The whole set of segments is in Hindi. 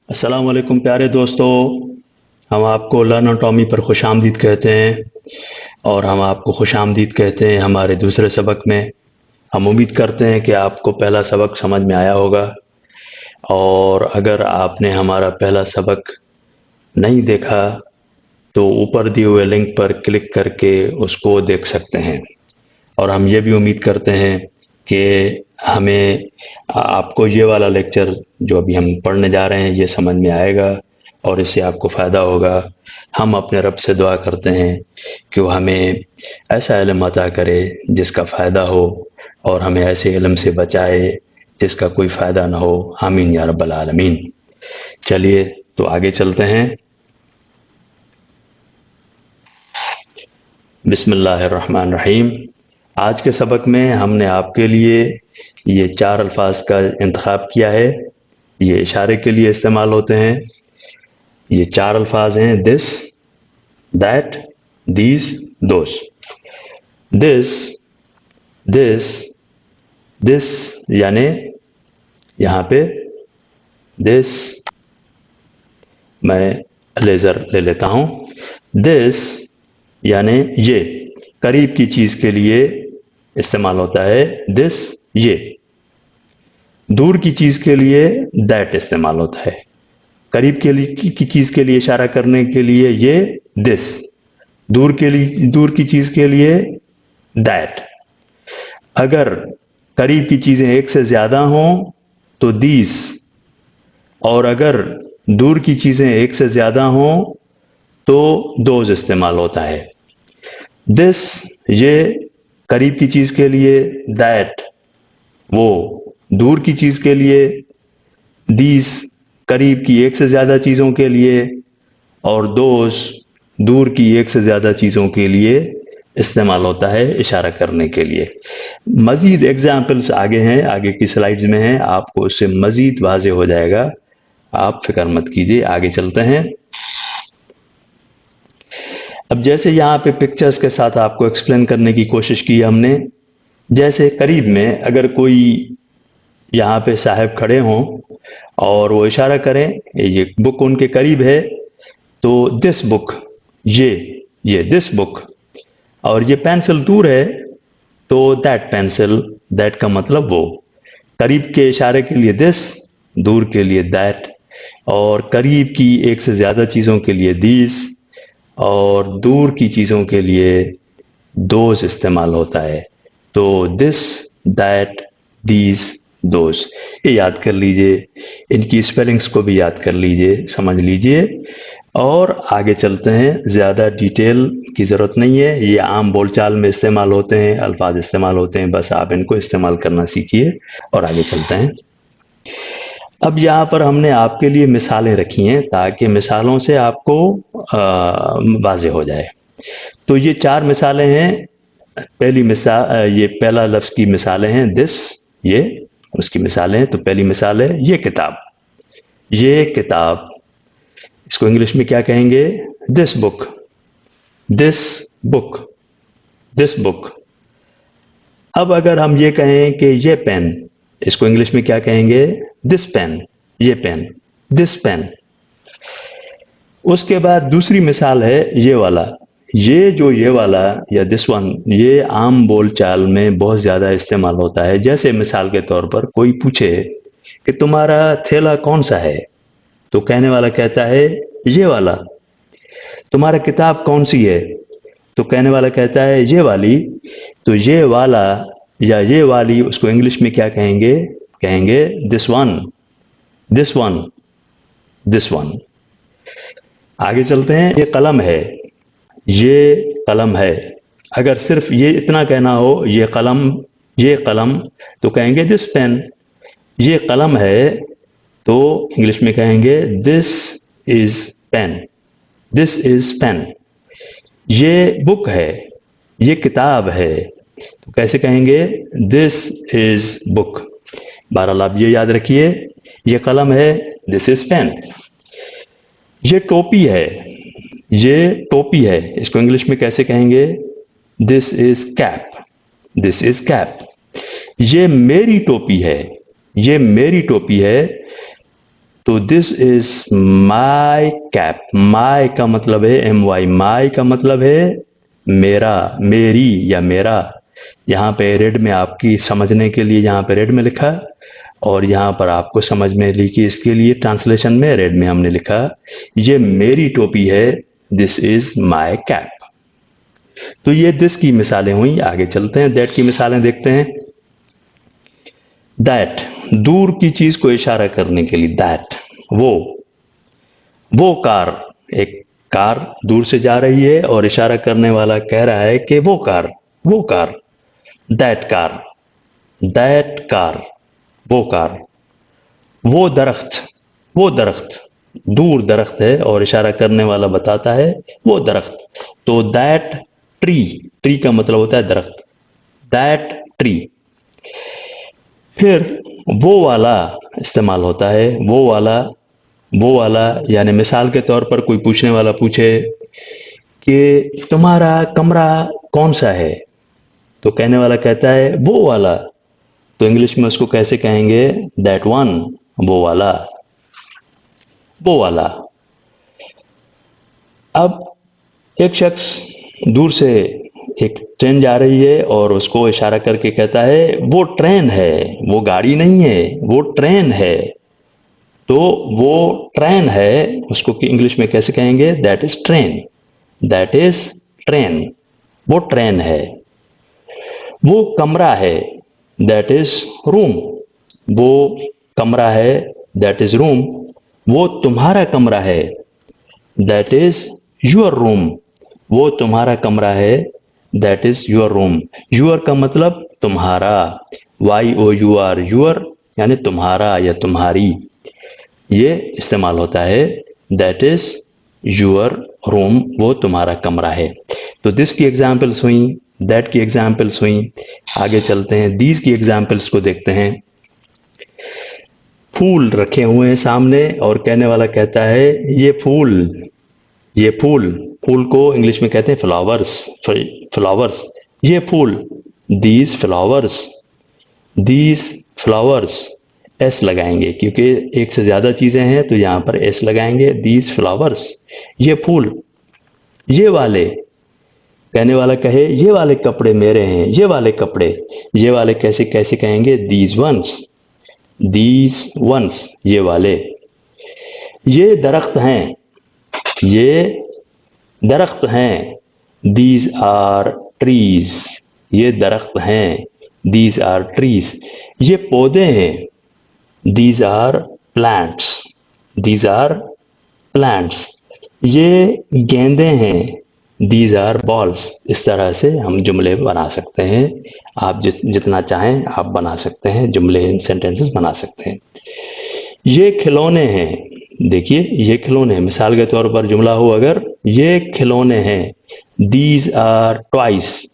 अस्सलाम वालेकुम प्यारे दोस्तों। हम आपको लर्न टॉमी पर खुशामदीद कहते हैं और हम आपको खुशामदीद कहते हैं हमारे दूसरे सबक में। हम उम्मीद करते हैं कि आपको पहला सबक समझ में आया होगा, और अगर आपने हमारा पहला सबक नहीं देखा तो ऊपर दिए हुए लिंक पर क्लिक करके उसको देख सकते हैं। और हम ये भी उम्मीद करते हैं कि हमें आपको ये वाला लेक्चर जो अभी हम पढ़ने जा रहे हैं ये समझ में आएगा और इससे आपको फ़ायदा होगा। हम अपने रब से दुआ करते हैं कि वो हमें ऐसा इल्म अता करे जिसका फ़ायदा हो, और हमें ऐसे इल्म से बचाए जिसका कोई फ़ायदा ना हो। आमीन या रब्बल आलमीन। चलिए तो आगे चलते हैं। बिस्मिल्लाहिर्रहमानिर्रहीम। आज के सबक में हमने आपके लिए ये 4 अल्फाज का इंतखाब किया है। ये इशारे के लिए इस्तेमाल होते हैं। ये 4 अल्फाज हैं: this, that, these, those. This, this, this यानी यहाँ पे दिस, मैं लेज़र ले लेता हूँ। दिस यानी ये, करीब की चीज़ के लिए इस्तेमाल होता है दिस, ये। दूर की चीज़ के लिए दैट इस्तेमाल होता है। करीब के लिए की चीज़ के लिए इशारा करने के लिए ये दिस, दूर की चीज़ के लिए दैट। अगर करीब की चीज़ें एक से ज़्यादा हों तो दीस, और अगर दूर की चीज़ें एक से ज़्यादा हों तो दोज इस्तेमाल होता है। दिस ये करीब की चीज़ के लिए, दैट वो दूर की चीज़ के लिए, दीस करीब की एक से ज़्यादा चीज़ों के लिए, और दोस दूर की एक से ज़्यादा चीज़ों के लिए इस्तेमाल होता है इशारा करने के लिए। मज़ीद एग्जाम्पल्स आगे हैं, आगे की स्लाइड्स में हैं, आपको उससे मज़ीद वाज़े हो जाएगा। आप फिक्र मत कीजिए, आगे चलते हैं। अब जैसे यहाँ पे पिक्चर्स के साथ आपको एक्सप्लेन करने की कोशिश की हमने। जैसे करीब में अगर कोई यहाँ पे साहब खड़े हों और वो इशारा करें, ये बुक उनके करीब है, तो दिस बुक, ये दिस बुक। और ये पेंसिल दूर है तो दैट पेंसिल, दैट का मतलब वो। करीब के इशारे के लिए दिस, दूर के लिए दैट, और करीब की एक से ज़्यादा चीज़ों के लिए दीस, और दूर की चीज़ों के लिए दोज इस्तेमाल होता है। तो दिस, दैट, दीज, दोज, ये याद कर लीजिए। इनकी स्पेलिंग्स को भी याद कर लीजिए, समझ लीजिए। और आगे चलते हैं। ज़्यादा डिटेल की ज़रूरत नहीं है, ये आम बोलचाल में इस्तेमाल होते हैं, अल्फाज इस्तेमाल होते हैं, बस आप इनको इस्तेमाल करना सीखिए और आगे चलते हैं। अब यहाँ पर हमने आपके लिए मिसालें रखी हैं ताकि मिसालों से आपको वाज़े हो जाए। तो ये 4 मिसालें हैं। पहली मिसाल, ये पहला लफ्ज़ की मिसालें हैं दिस, ये उसकी मिसालें हैं। तो पहली मिसाल है ये किताब, ये किताब। इसको इंग्लिश में क्या कहेंगे? This book, this book, this book. अब अगर हम ये कहें कि ये पेन, इसको इंग्लिश में क्या कहेंगे? दिस पेन, ये पेन, दिस पेन। उसके बाद दूसरी मिसाल है ये वाला। ये वाला या दिस वन, ये आम बोलचाल में बहुत ज़्यादा इस्तेमाल होता है। जैसे मिसाल के तौर पर कोई पूछे कि तुम्हारा थैला कौन सा है, तो कहने वाला कहता है ये वाला। तुम्हारा किताब कौन सी है, तो कहने वाला कहता है ये वाली। तो ये वाला या ये वाली, उसको इंग्लिश में क्या कहेंगे? कहेंगे this one, this one, this one. आगे चलते हैं। ये कलम है, ये कलम है। अगर सिर्फ ये इतना कहना हो ये कलम, ये कलम, तो कहेंगे दिस पेन। ये कलम है तो इंग्लिश में कहेंगे this is pen, this is pen. ये बुक है, ये किताब है, तो कैसे कहेंगे? This is book. बहरहाल आप ये याद रखिए, ये कलम है, दिस इज पेन। ये टोपी है, ये टोपी है, इसको इंग्लिश में कैसे कहेंगे? This is cap, this is cap. ये मेरी टोपी है, ये मेरी टोपी है, तो दिस इज माई कैप। माई का मतलब है MY, माई का मतलब है मेरा, मेरी या मेरा। यहाँ पे रेड में आपकी समझने के लिए यहाँ पे रेड में लिखा, और यहाँ पर आपको समझ में लिखी, इसके लिए ट्रांसलेशन में रेड में हमने लिखा ये मेरी टोपी है, दिस इज माई कैप। तो ये दिस की मिसालें हुई। आगे चलते हैं, दैट की मिसालें देखते हैं। दैट, दूर की चीज को इशारा करने के लिए दैट, वो कार, एक कार दूर से जा रही है और इशारा करने वाला कह रहा है कि वो कार, वो car. That car, that car, वो कार। वो दरख्त, वो दरख्त, दूर दरख्त है और इशारा करने वाला बताता है वो दरख्त। तो दैट ट्री, ट्री का मतलब होता है दरख्त, दैट ट्री। फिर वो वाला इस्तेमाल होता है, वो वाला यानी मिसाल के तौर पर कोई पूछने वाला पूछे कि तुम्हारा कमरा कौन सा है, तो कहने वाला कहता है वो वाला, तो इंग्लिश में उसको कैसे कहेंगे, दैट वन, वो वाला, वो वाला। अब एक शख्स दूर से एक ट्रेन जा रही है और उसको इशारा करके कहता है वो ट्रेन है, वो गाड़ी नहीं है, वो ट्रेन है। तो वो ट्रेन है, उसको इंग्लिश में कैसे कहेंगे, that is train, that is train, वो ट्रेन है। वो कमरा है, दैट इज रूम, वो कमरा है, दैट इज रूम। वो तुम्हारा कमरा है, दैट इज योर रूम, वो तुम्हारा कमरा है, that is your room. Your का मतलब तुम्हारा, YOUR, योर यानी तुम्हारा या तुम्हारी, ये इस्तेमाल होता है, दैट इज योर रूम, वो तुम्हारा कमरा है। तो दिस की एग्जाम्पल्स हुई, दैट की एग्जाम्पल्स हुई। आगे चलते हैं, दीज की एग्जाम्पल्स को देखते हैं। फूल रखे हुए हैं सामने और कहने वाला कहता है ये फूल, ये फूल, फूल को इंग्लिश में कहते हैं फ्लावर्स, फ्लावर्स, ये फूल, these flowers, these flowers. S लगाएंगे क्योंकि एक से ज्यादा चीजें हैं तो यहां पर एस लगाएंगे, दीज फ्लावर्स, ये फूल। ये वाले, कहने वाला कहे ये वाले कपड़े मेरे हैं, ये वाले कपड़े, ये वाले कैसे कैसे कहेंगे, दीज वंस, दीज वंस, ये वाले। ये दरख्त हैं, ये दरख्त हैं, दीज आर ट्रीज, ये दरख्त हैं, दीज आर ट्रीज। ये पौधे हैं, these are plants, these are plants. ये गेंदे हैं, दीज आर बॉल्स। इस तरह से हम जुमले बना सकते हैं। आप जितना चाहें आप बना सकते हैं, जुमले सेंटेंसेस बना सकते हैं। ये खिलौने हैं, देखिए ये खिलौने हैं, मिसाल के तौर पर जुमला हो अगर ये खिलौने हैं, दीज आर टॉयज,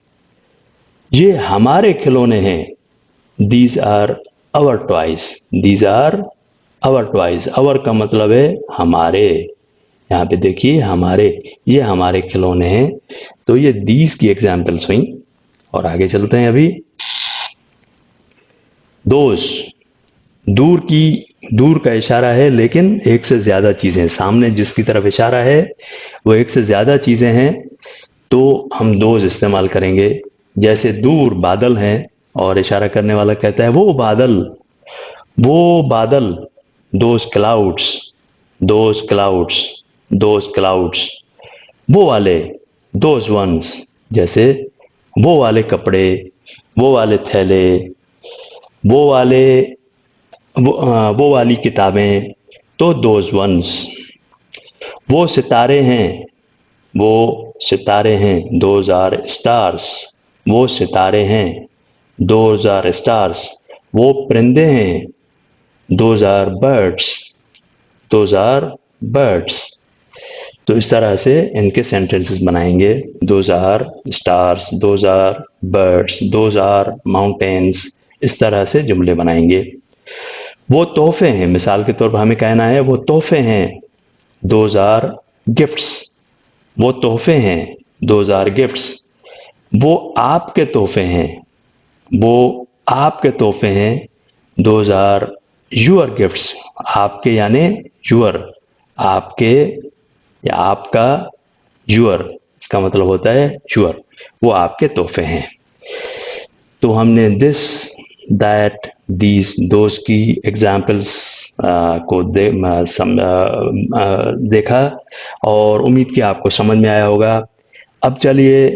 ये हमारे खिलौने हैं, these are our toys, these are our toys. Our का मतलब है हमारे, यहाँ पे देखिए हमारे, ये हमारे खिलौने हैं। तो ये दीज की एग्जाम्पल्स हुई। और आगे चलते हैं अभी। दोज, दूर की, दूर का इशारा है लेकिन एक से ज्यादा चीजें, सामने जिसकी तरफ इशारा है वो एक से ज्यादा चीजें हैं, तो हम दोज इस्तेमाल करेंगे। जैसे दूर बादल हैं और इशारा करने वाला कहता है वो बादल, वो बादल, those clouds, those clouds, those clouds. वो वाले, दोज वंस, जैसे वो वाले कपड़े, वो वाले थैले, वो वाले, वो वाली किताबें, तो दोज वंस। वो सितारे हैं, वो सितारे हैं, दोज आर स्टार्स, वो सितारे हैं, दोज आर स्टार्स। वो परिंदे हैं, those are birds, those are birds. तो इस तरह से इनके सेंटेंसेस बनाएंगे, those are stars, those are birds, those are mountains. इस तरह से जुमले बनाएंगे। वो तोहफे हैं, मिसाल के तौर पर हमें कहना है वो तोहफे हैं, दोज आर गिफ्ट्स, वो तोहफे हैं, दोज आर गिफ्ट्स। वो आपके तोहफे हैं, वो आपके तोहफे हैं, दोज आर योर गिफ्ट्स, आपके यानी योर, आपके या आपका, योर इसका मतलब होता है योर, वो आपके तोहफे हैं। तो हमने दिस, दैट, दीज, दोज की एग्जाम्पल्स को देखा और उम्मीद कि आपको समझ में आया होगा। अब चलिए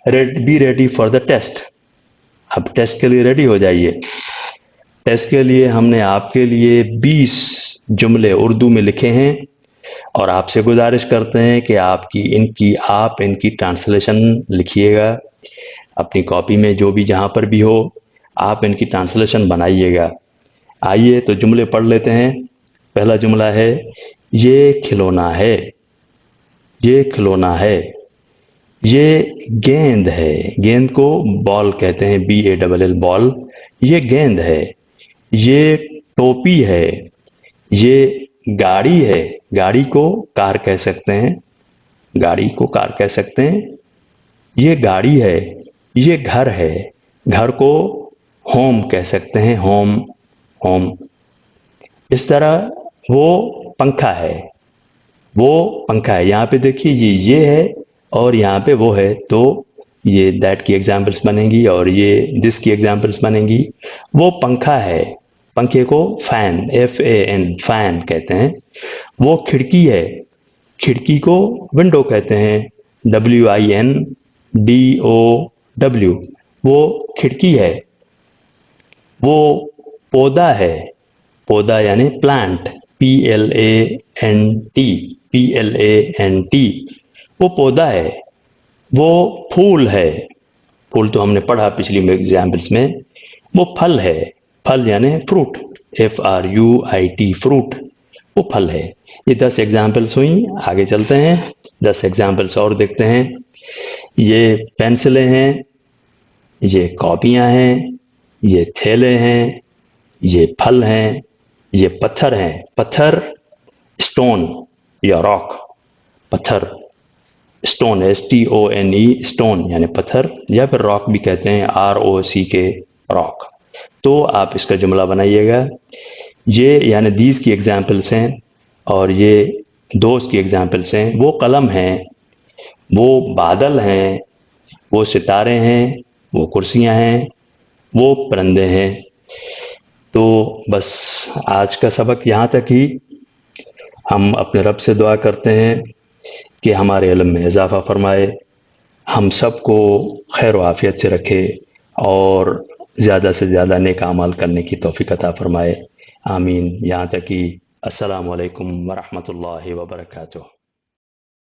be ready for the test. अब टेस्ट के लिए रेडी हो जाइए। टेस्ट के लिए हमने आपके लिए 20 जुमले उर्दू में लिखे हैं और आपसे गुजारिश करते हैं कि आप इनकी ट्रांसलेशन लिखिएगा अपनी कॉपी में, जो भी जहां पर भी हो आप इनकी ट्रांसलेशन बनाइएगा। आइए तो जुमले पढ़ लेते हैं। पहला जुमला है, ये खिलौना है, ये खिलौना है। ये गेंद है, गेंद को बॉल कहते हैं, BALL बॉल। ये गेंद है। ये टोपी है। ये गाड़ी है, गाड़ी को कार कह सकते हैं, गाड़ी को कार कह सकते हैं। ये गाड़ी है। ये घर है, घर को होम कह सकते हैं, होम, होम। इस तरह वो पंखा है, वो पंखा है। यहाँ पे देखिए ये है और यहाँ पे वो है, तो ये दैट की एग्जाम्पल्स बनेंगी और ये दिस की एग्जाम्पल्स बनेंगी। वो पंखा है, पंखे को फैन, FAN फैन कहते हैं। वो खिड़की है, खिड़की को विंडो कहते हैं, WINDOW, वो खिड़की है। वो पौधा है, पौधा यानी प्लांट, PLANT, PLANT, वो पौधा है। वो फूल है, फूल तो हमने पढ़ा पिछली एग्जाम्पल्स में। वो फल है, फल यानी फ्रूट, FRUIT फ्रूट, वो फल है। ये 10 एग्जाम्पल्स हुई। आगे चलते हैं, 10 एग्जाम्पल्स और देखते हैं। ये पेंसिलें हैं, ये कॉपियां हैं, ये थैले हैं, ये फल हैं, ये पत्थर हैं। पत्थर स्टोन या रॉक, पत्थर स्टोन, STONE स्टोन यानी पत्थर, या फिर रॉक भी कहते हैं, ROCK रॉक। तो आप इसका जुमला बनाइएगा। ये यानी दीज की एग्जाम्पल्स हैं और ये दोज की एग्जाम्पल्स हैं। वो कलम हैं, वो बादल हैं, वो सितारे हैं, वो कुर्सियां हैं, वो परिंदे हैं। तो बस आज का सबक यहाँ तक ही। हम अपने रब से दुआ करते हैं कि हमारे इल्म में इजाफ़ा फरमाए, हम सबको खैर व आफ़ियत से रखे और ज़्यादा से ज़्यादा नेक अमाल करने की तौफ़ीक़ अता फरमाए। आमीन। यहाँ तक कि अस्सलामु अलैकुम व रहमतुल्लाहि व बरकातुहू।